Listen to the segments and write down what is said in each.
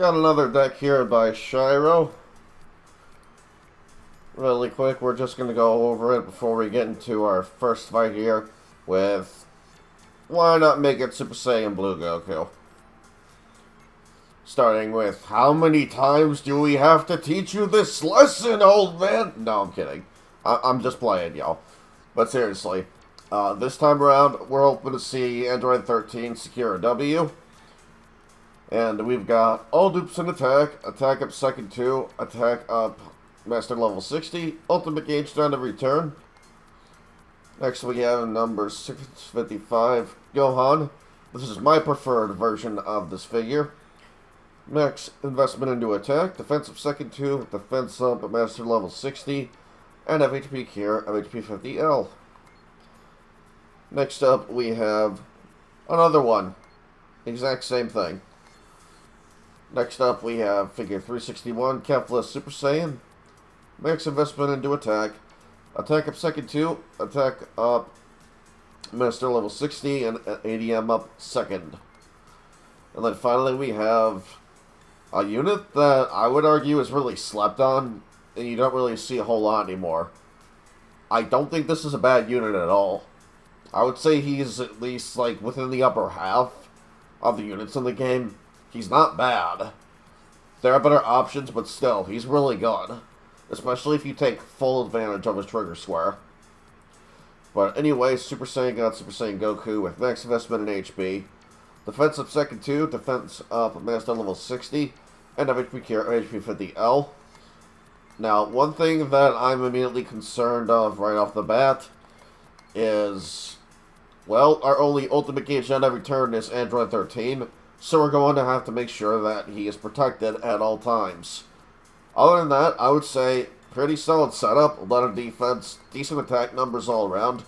Got another deck here by Shiro. Really quick, we're just going to go over it before we get into our first fight here with why not make it Super Saiyan Blue Goku. Starting with, how many times do we have to teach you this lesson, old man? No, I'm kidding. I'm just playing, y'all. But seriously, this time around, we're hoping to see Android 13 secure a W. And we've got all dupes in attack up second 2, attack up master level 60, ultimate gauge down every turn. Next we have number 655, Gohan. This is my preferred version of this figure. Max investment into attack, defense up second 2, defense up at master level 60, and FHP cure, FHP 50L. Next up we have another one, exact same thing. Next up, we have figure 361, Kefla Super Saiyan. Max investment into attack. Attack up second 2, attack up master level 60, and ADM up second. And then finally, we have a unit that I would argue is really slept on, and you don't really see a whole lot anymore. I don't think this is a bad unit at all. I would say he's at least, like, within the upper half of the units in the game. He's not bad. There are better options, but still, he's really good. Especially if you take full advantage of his trigger square. But anyway, Super Saiyan got Super Saiyan Goku with max investment in HP. Defense up second 2, defense up master level 60, and FHP cure HP 50L. Now, one thing that I'm immediately concerned of right off the bat is, well, our only ultimate gauge on every turn is Android 13. So we're going to have to make sure that he is protected at all times. Other than that, I would say pretty solid setup, a lot of defense, decent attack numbers all around.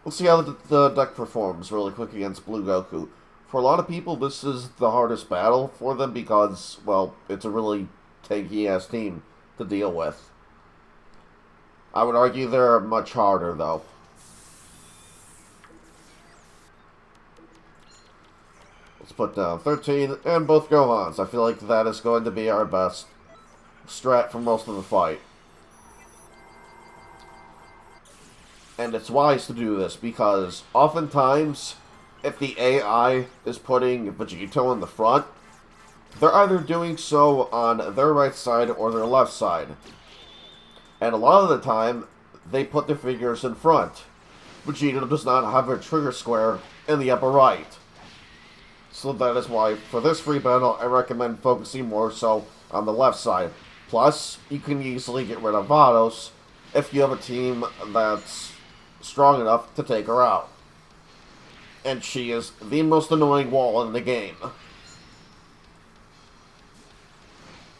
Let's see how the deck performs really quick against Blue Goku. For a lot of people, this is the hardest battle for them because, well, it's a really tanky-ass team to deal with. I would argue they're much harder, though. Let's put down 13 and both Gohans. I feel like that is going to be our best strat for most of the fight. And it's wise to do this because oftentimes, if the AI is putting Vegeta in the front, they're either doing so on their right side or their left side. And a lot of the time, they put their figures in front. Vegeta does not have a trigger square in the upper right. So that is why, for this free battle, I recommend focusing more so on the left side. Plus, you can easily get rid of Vados if you have a team that's strong enough to take her out. And she is the most annoying wall in the game.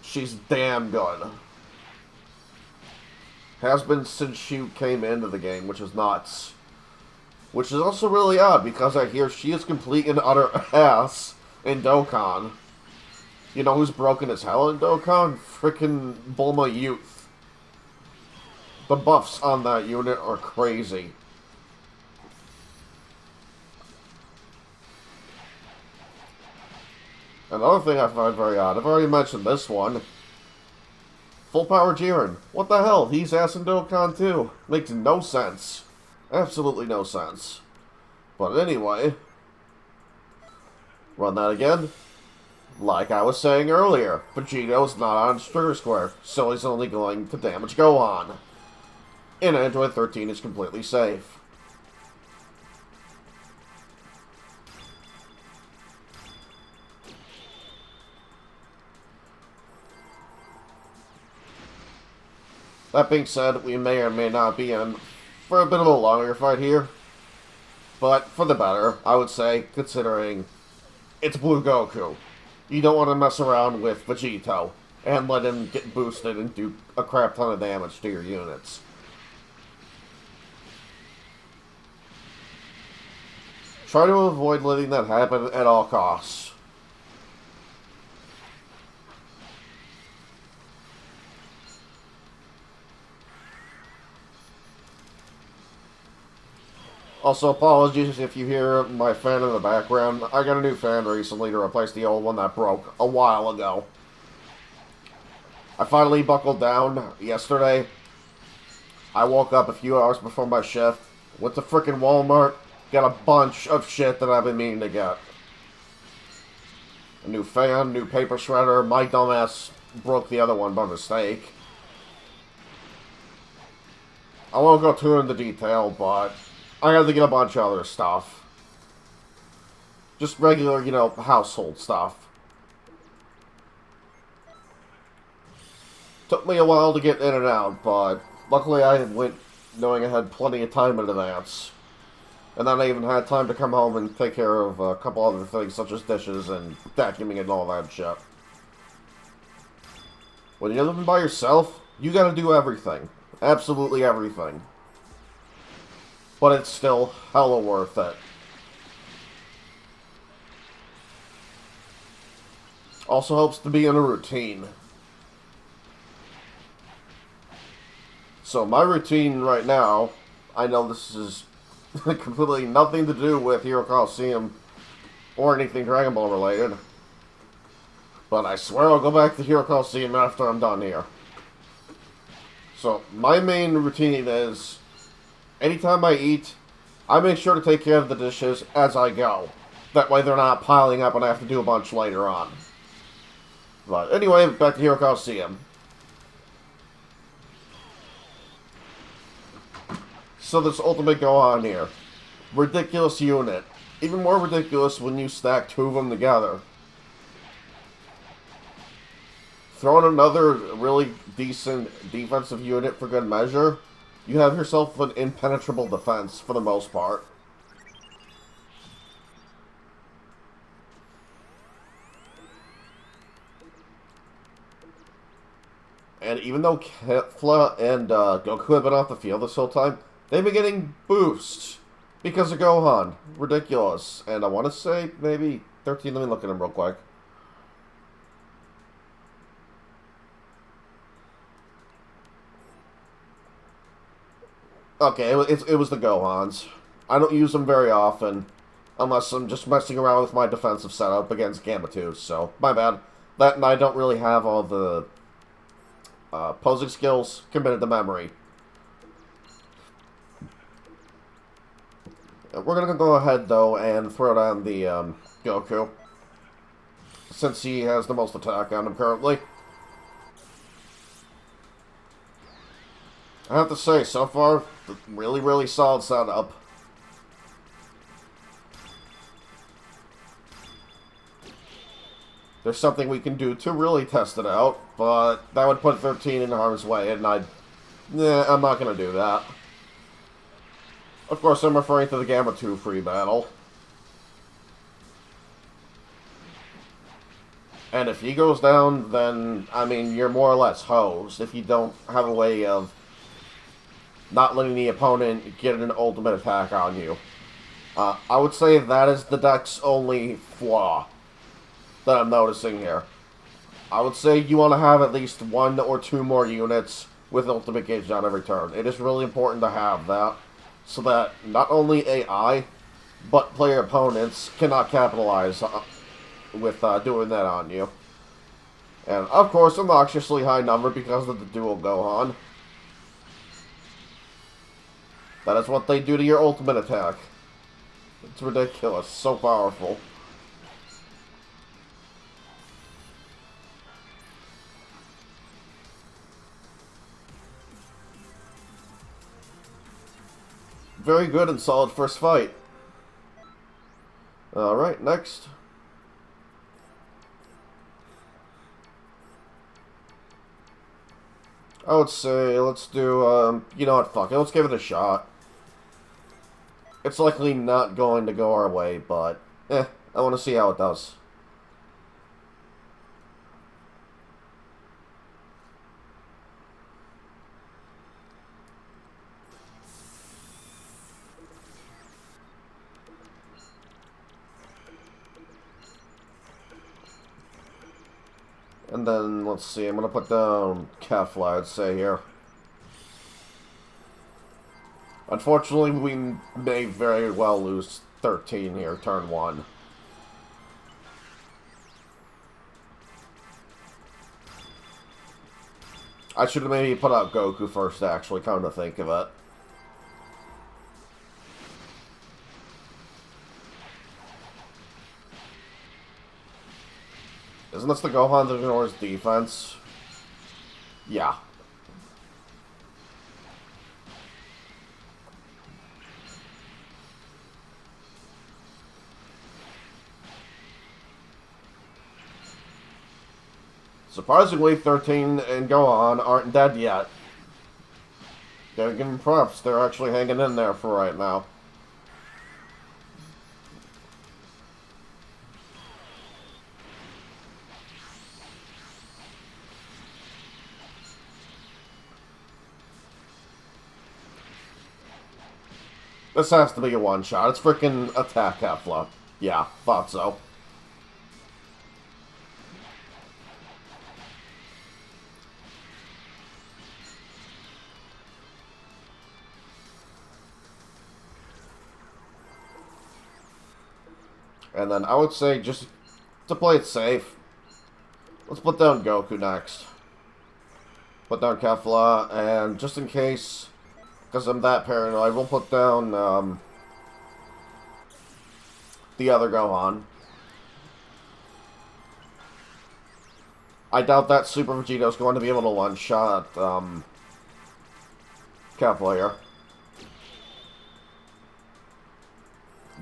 She's damn good. Has been since she came into the game, which is nuts. Which is also really odd, because I hear she is complete and utter ass in Dokkan. You know who's broken as hell in Dokkan? Frickin' Bulma Youth. The buffs on that unit are crazy. Another thing I find very odd, I've already mentioned this one. Full power Jiren. What the hell? He's ass in Dokkan too. Makes no sense. Absolutely no sense. But anyway, run that again. Like I was saying earlier, Vegeto's not on trigger square, so he's only going to damage Gohan. And Android 13 is completely safe. That being said, we may or may not be in for a bit of a longer fight here. But for the better, I would say, considering it's Blue Goku. You don't want to mess around with Vegeta and let him get boosted and do a crap ton of damage to your units. Try to avoid letting that happen at all costs. Also, apologies if you hear my fan in the background. I got a new fan recently to replace the old one that broke a while ago. I finally buckled down yesterday. I woke up a few hours before my shift, went to frickin' Walmart, got a bunch of shit that I've been meaning to get. A new fan, new paper shredder. My dumbass broke the other one by mistake. I won't go too into detail, but I had to get a bunch of other stuff. Just regular, you know, household stuff. Took me a while to get in and out, but luckily I went knowing I had plenty of time in advance. And then I even had time to come home and take care of a couple other things, such as dishes and vacuuming and all that shit. When you're living by yourself, you gotta do everything. Absolutely everything. But it's still hella worth it. Also helps to be in a routine. So my routine right now, I know this is completely nothing to do with Hero Colosseum or anything Dragon Ball related. But I swear I'll go back to Hero Colosseum after I'm done here. So my main routine is, anytime I eat, I make sure to take care of the dishes as I go. That way they're not piling up and I have to do a bunch later on. But anyway, back to Hero Colosseum. So this Ultimate Gohan here. Ridiculous unit. Even more ridiculous when you stack two of them together. Throw in another really decent defensive unit for good measure. You have yourself an impenetrable defense for the most part. And even though Kefla and Goku have been off the field this whole time, they've been getting boosts because of Gohan. Ridiculous. And I want to say maybe 13. Let me look at him real quick. Okay, it was the Gohans. I don't use them very often, unless I'm just messing around with my defensive setup against Gamma 2, so my bad. That and I don't really have all the posing skills committed to memory. We're going to go ahead, though, and throw down the Goku, since he has the most attack on him currently. I have to say, so far, really, really solid setup. There's something we can do to really test it out, but that would put 13 in harm's way, and I'm not going to do that. Of course, I'm referring to the Gamma 2 free battle. And if he goes down, then, I mean, you're more or less hosed if you don't have a way of not letting the opponent get an ultimate attack on you. I would say that is the deck's only flaw that I'm noticing here. I would say you want to have at least 1 or 2 more units with ultimate gauge on every turn. It is really important to have that, so that not only AI, but player opponents cannot capitalize with doing that on you. And, of course, obnoxiously high number because of the dual Gohan. That is what they do to your ultimate attack. It's ridiculous. So powerful. Very good and solid first fight. Alright, next. I would say, let's do, you know what, fuck it, let's give it a shot. It's likely not going to go our way, but, I want to see how it does. And then, let's see, I'm going to put down Kefla, I'd say, here. Unfortunately, we may very well lose 13 here, turn 1. I should have maybe put out Goku first, actually, come to think of it. Isn't this the Gohan that ignores defense? Yeah. Surprisingly, 13 and Gohan aren't dead yet. Gotta give them props. They're actually hanging in there for right now. This has to be a one-shot. It's freaking Attack Kefla. Yeah, thought so. And then I would say, just to play it safe, let's put down Goku next. Put down Kefla, and just in case, because I'm that paranoid, we'll put down the other Gohan. I doubt that Super Vegeta is going to be able to one-shot Kefla here.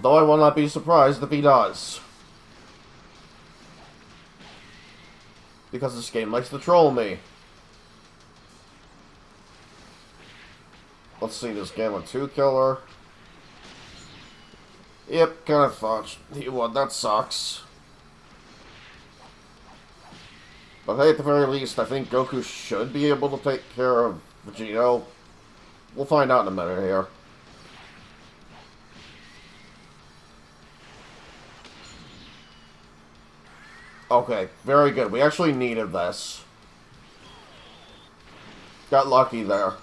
Though I will not be surprised if he does. Because this game likes to troll me. Let's see, this Gamma 2 killer. Yep, kind of thought he would. That sucks. But hey, at the very least, I think Goku should be able to take care of Vegeta. We'll find out in a minute here. Okay, very good. We actually needed this. Got lucky there.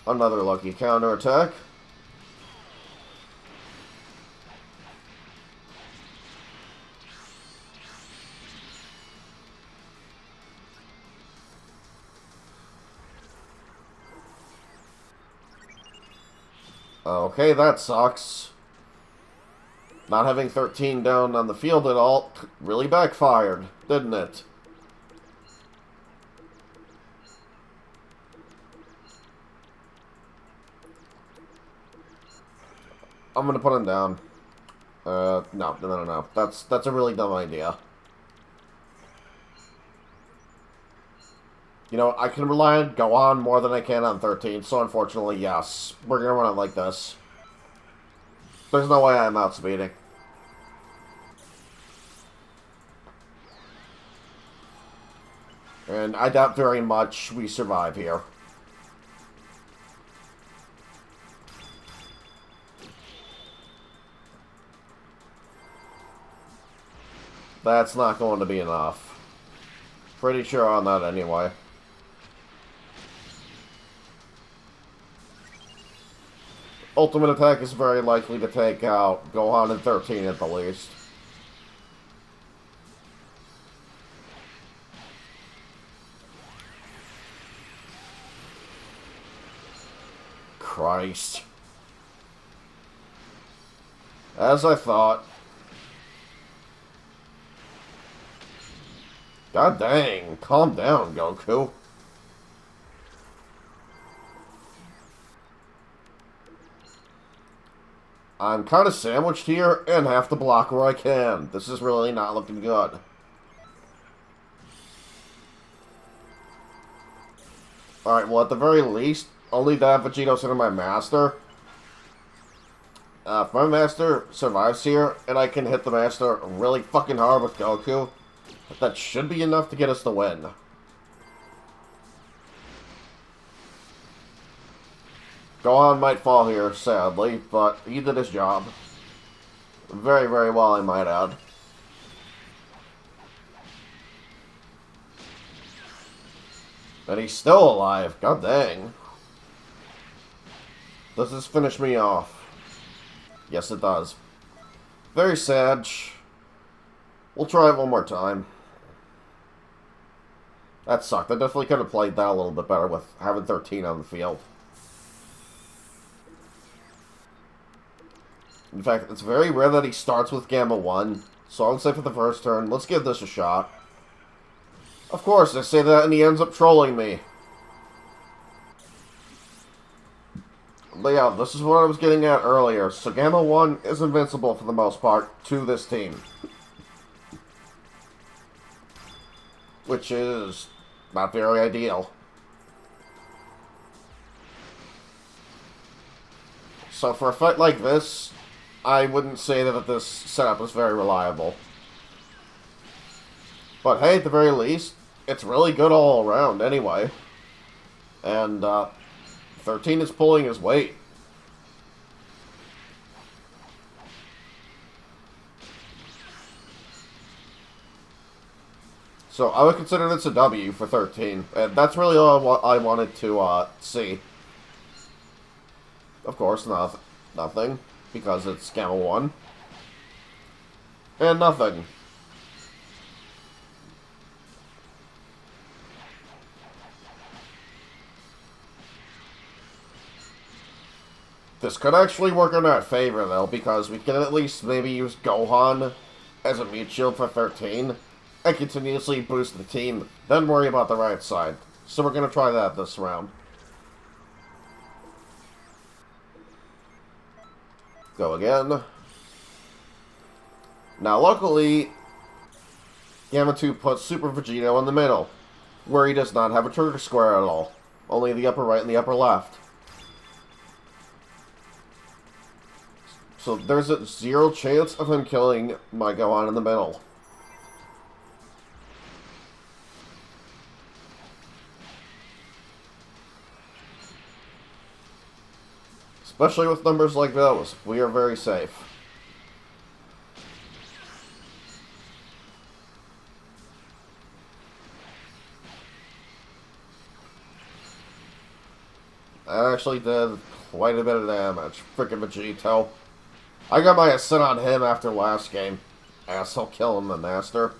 Another lucky counterattack. Okay, that sucks. Not having 13 down on the field at all really backfired, didn't it? I'm gonna put him down. No. That's a really dumb idea. You know, I can rely on Gohan more than I can on 13, so unfortunately, yes. We're gonna run it like this. There's no way I'm outspeeding. And I doubt very much we survive here. That's not going to be enough. Pretty sure on that anyway. Ultimate attack is very likely to take out Gohan in 13 at the least. Christ. As I thought. God dang, calm down, Goku. I'm kind of sandwiched here and have to block where I can. This is really not looking good. Alright, well at the very least, only that Vegeta's into my master. If my master survives here, and I can hit the master really fucking hard with Goku, that should be enough to get us the win. Gohan might fall here, sadly, but he did his job. Very, very well, I might add. And he's still alive. God dang. Does this finish me off? Yes, it does. Very sad. We'll try it one more time. That sucked. I definitely could have played that a little bit better with having 13 on the field. In fact, it's very rare that he starts with Gamma 1. So I would say for the first turn, let's give this a shot. Of course, I say that and he ends up trolling me. But yeah, this is what I was getting at earlier. So Gamma 1 is invincible for the most part to this team. Which is not very ideal. So for a fight like this, I wouldn't say that this setup is very reliable. But hey, at the very least, it's really good all around anyway. And 13 is pulling his weight. So I would consider this a W for 13. And that's really all I wanted to see. Of course, nothing. Because it's Gamma 1. And nothing. This could actually work in our favor, though, because we can at least maybe use Gohan as a meat shield for 13 and continuously boost the team, then worry about the right side. So we're going to try that this round. Go again. Now, luckily, Gamma 2 puts Super Vegeta in the middle, where he does not have a trigger square at all. Only the upper right and the upper left. So there's a 0 chance of him killing my Gohan in the middle. Especially with numbers like those, we are very safe. That actually did quite a bit of damage. Frickin' Vegeta. I got my ascent on him after last game. Asshole killing the master.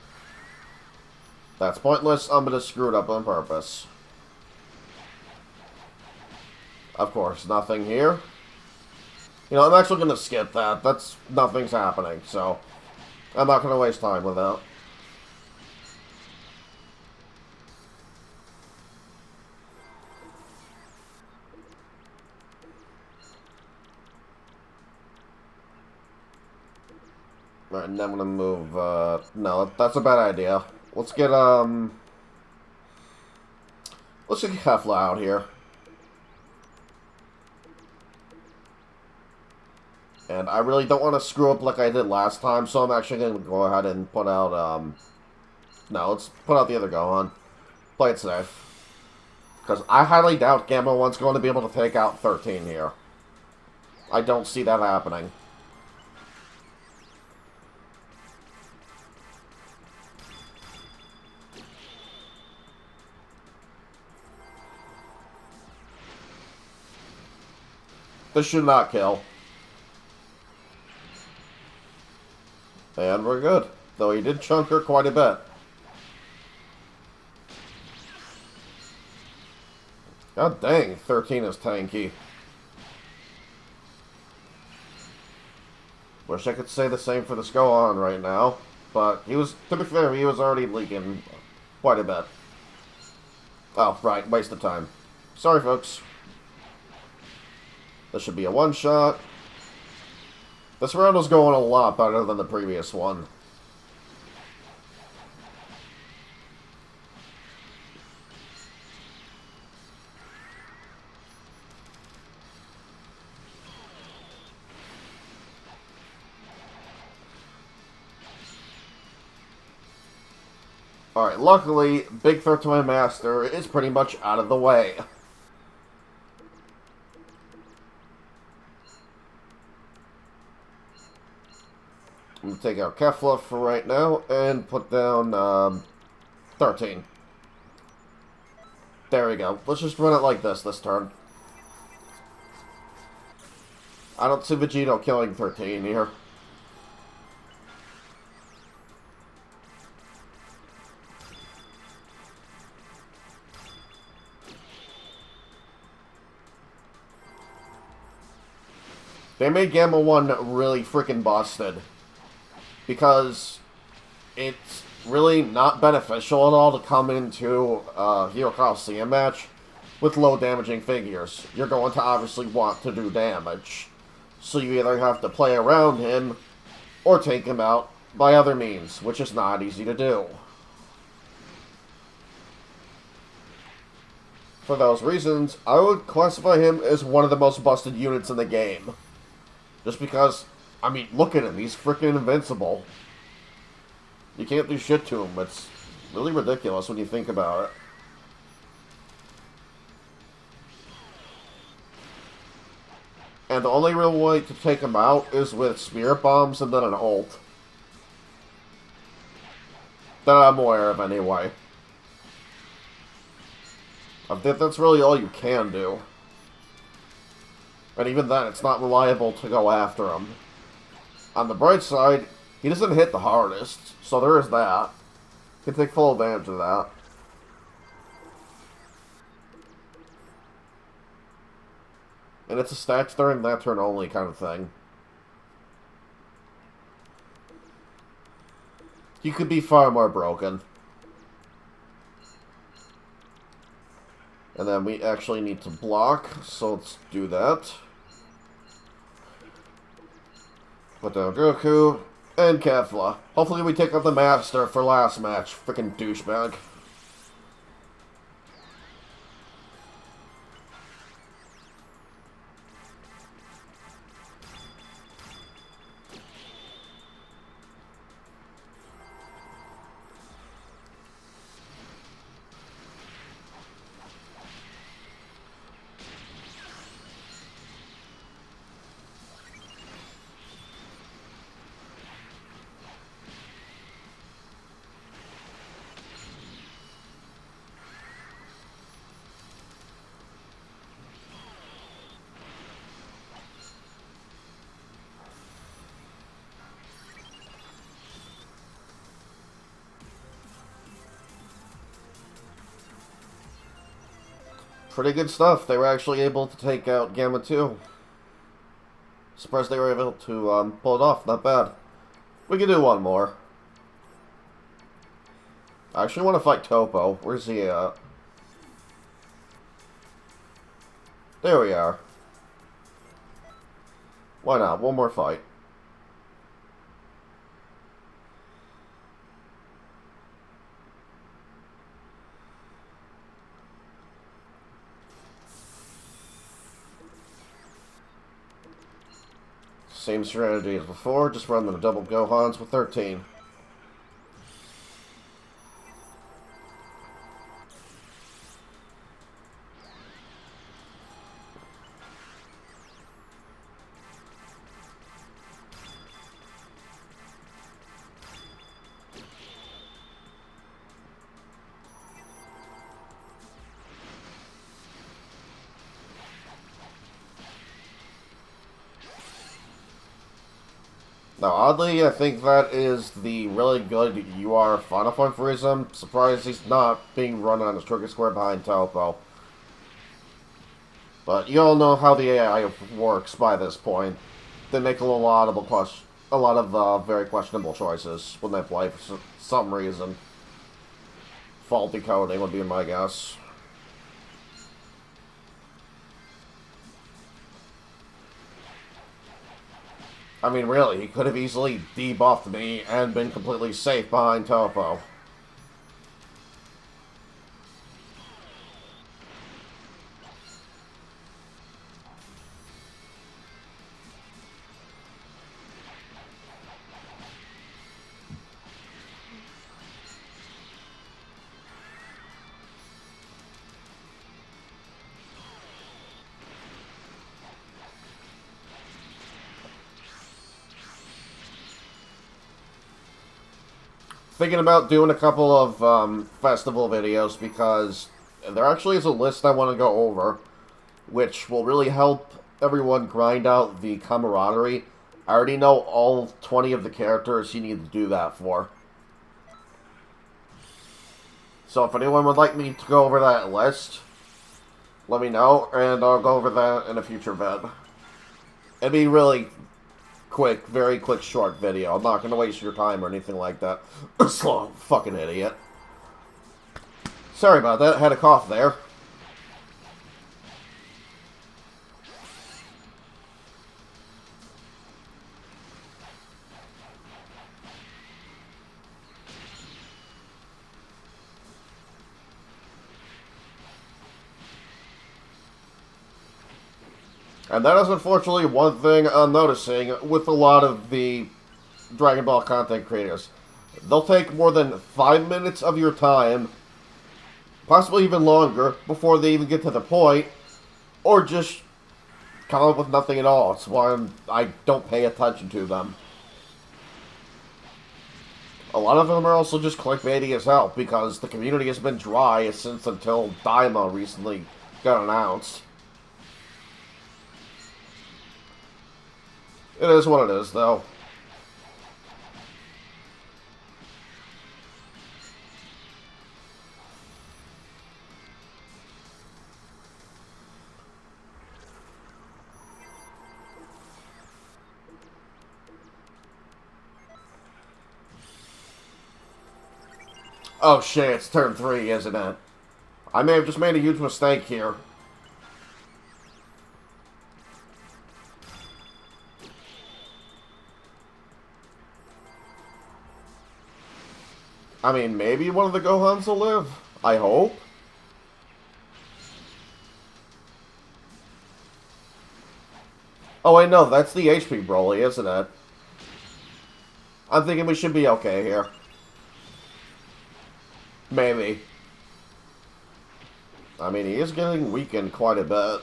That's pointless. I'm gonna screw it up on purpose. Of course, nothing here. You know, I'm actually gonna skip that. Nothing's happening, so I'm not gonna waste time with that. Alright, and then I'm gonna move, no, that's a bad idea. Let's get Kefla out here. And I really don't want to screw up like I did last time, so I'm actually gonna go ahead and put out, no, let's put out the other Gohan. Play it safe. Because I highly doubt Gamma 1's going to be able to take out 13 here. I don't see that happening. This should not kill. And we're good. Though he did chunk her quite a bit. God dang, 13 is tanky. Wish I could say the same for this Gohan right now. But he was, to be fair, he was already leaking quite a bit. Oh, right, waste of time. Sorry, folks. This should be a one-shot. This round was going a lot better than the previous one. Alright, luckily, Big Threat to my Master is pretty much out of the way. I'm going to take out Kefla for right now and put down 13. There we go. Let's just run it like this turn. I don't see Vegeta killing 13 here. They made Gamma 1 really freaking busted. Because it's really not beneficial at all to come into a Hero Colosseum match with low damaging figures. You're going to obviously want to do damage. So you either have to play around him or take him out by other means, which is not easy to do. For those reasons, I would classify him as one of the most busted units in the game. Just because, I mean, look at him. He's freaking invincible. You can't do shit to him. It's really ridiculous when you think about it. And the only real way to take him out is with spirit bombs and then an ult. That I'm aware of, anyway. I think that's really all you can do. And even then, it's not reliable to go after him. On the bright side, he doesn't hit the hardest, so there is that. You can take full advantage of that. And it's a stacks during that turn only kind of thing. You could be far more broken. And then we actually need to block, so let's do that. Put down Goku and Kefla. Hopefully we take out the Master for last match. Frickin' douchebag. Pretty good stuff. They were actually able to take out Gamma 2. Surprised they were able to pull it off. Not bad. We can do one more. I actually want to fight Topo. Where's he at? There we are. Why not? One more fight. Same strategy as before, just run the double Gohans with 13. Now, oddly, I think that is the really good UR Final Form Frieza. I'm surprised he's not being run on his trigger square behind Topo. But you all know how the AI works by this point. They make a lot of very questionable choices when they play for some reason. Faulty coding would be my guess. I mean, really, he could have easily debuffed me and been completely safe behind Topo. thinking about doing a couple of festival videos because there actually is a list I want to go over, which will really help everyone grind out the camaraderie. I already know all 20 of the characters you need to do that for. So if anyone would like me to go over that list, let me know, and I'll go over that in a future vid. It'd be really quick, very quick, short video. I'm not going to waste your time or anything like that. Slow fucking idiot. Sorry about that, I had a cough there. And that is unfortunately one thing I'm noticing with a lot of the Dragon Ball content creators. They'll take more than 5 minutes of your time, possibly even longer, before they even get to the point, or just come up with nothing at all. That's why I don't pay attention to them. A lot of them are also just clickbaity as hell, because the community has been dry since until Daima recently got announced. It is what it is, though. Oh shit, it's turn 3, isn't it? I may have just made a huge mistake here. I mean, maybe one of the Gohans will live. I hope. Oh, wait, no, that's the HP Broly, isn't it? I'm thinking we should be okay here. Maybe. I mean, he is getting weakened quite a bit.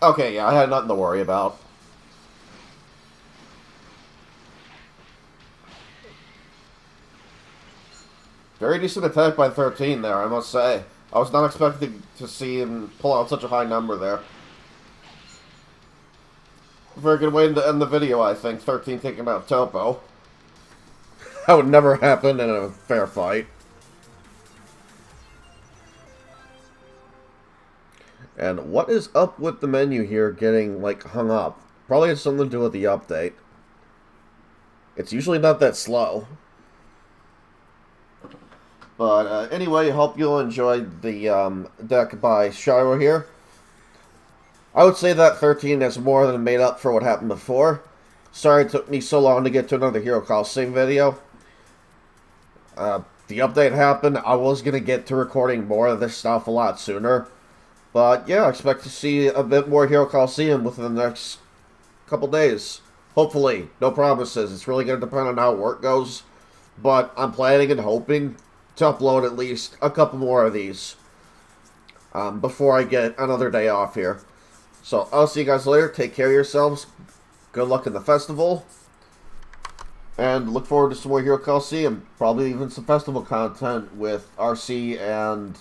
Okay, yeah, I had nothing to worry about. Very decent attack by 13 there, I must say. I was not expecting to see him pull out such a high number there. Very good way to end the video, I think. 13 taking out Topo. That would never happen in a fair fight. And what is up with the menu here getting, like, hung up? Probably has something to do with the update. It's usually not that slow. But anyway, hope you'll enjoy the deck by Shiro here. I would say that 13 has more than made up for what happened before. Sorry it took me so long to get to another Hero Colosseum video. The update happened. I was going to get to recording more of this stuff a lot sooner. But yeah, I expect to see a bit more Hero Colosseum within the next couple days. Hopefully. No promises. It's really going to depend on how work goes. But I'm planning and hoping to upload at least a couple more of these before I get another day off here. So, I'll see you guys later. Take care of yourselves. Good luck in the festival. And look forward to some more Hero Colosseum. Probably even some festival content with RC and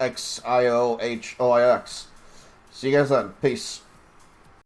XIOHOIX. See you guys then. Peace.